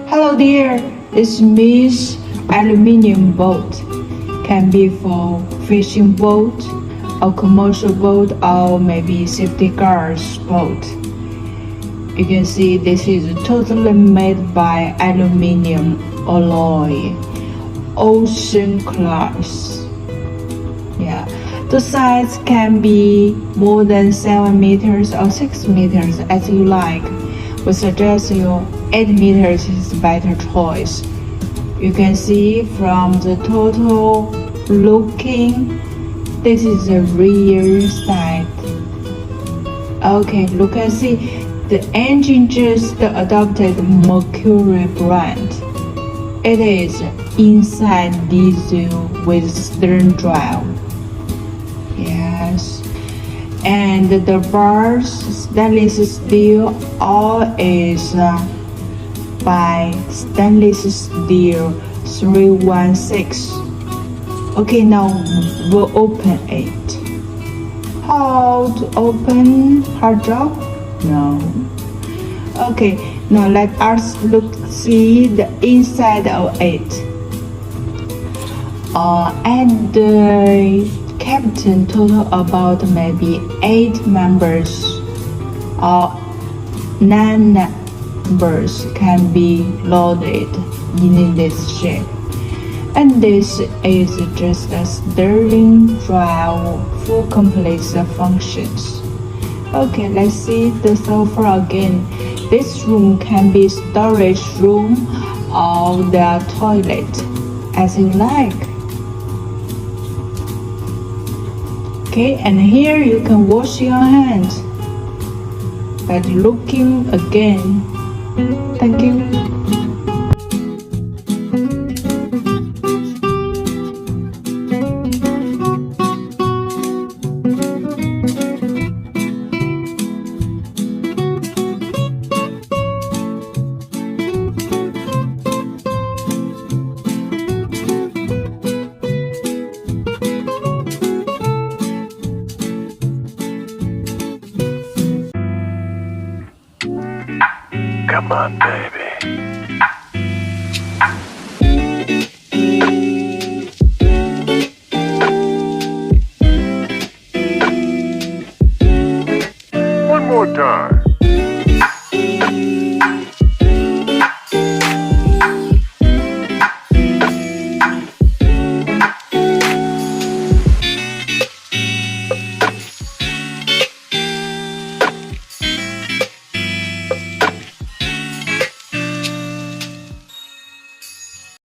Hello there, this means aluminium boat. Can be for fishing boat, a commercial boat, or maybe safety cars boat. You can see this is totally made by aluminium alloy, ocean class. Yeah, the size can be more than 7 meters or 6 meters as you like. We suggest you 8 meters is a better choice. You can see from the total looking, this is the rear side. Okay, look and see, the engine just adopted Mercury brand. It is inside diesel with stern drive. Yes. And the bars, stainless steel, all is by stainless steel 316. Okay, now we'll open it. How to open? Hard job? No. Okay, now let us see the inside of it. And the captain total about maybe 8 members or 9 members can be loaded in this ship. And this is just a steering drive full complete functions. Okay, let's see the sofa again. This room can be storage room or the toilet as you like. Okay, and here you can wash your hands. But looking again. Thank you. Come on, baby. One more time.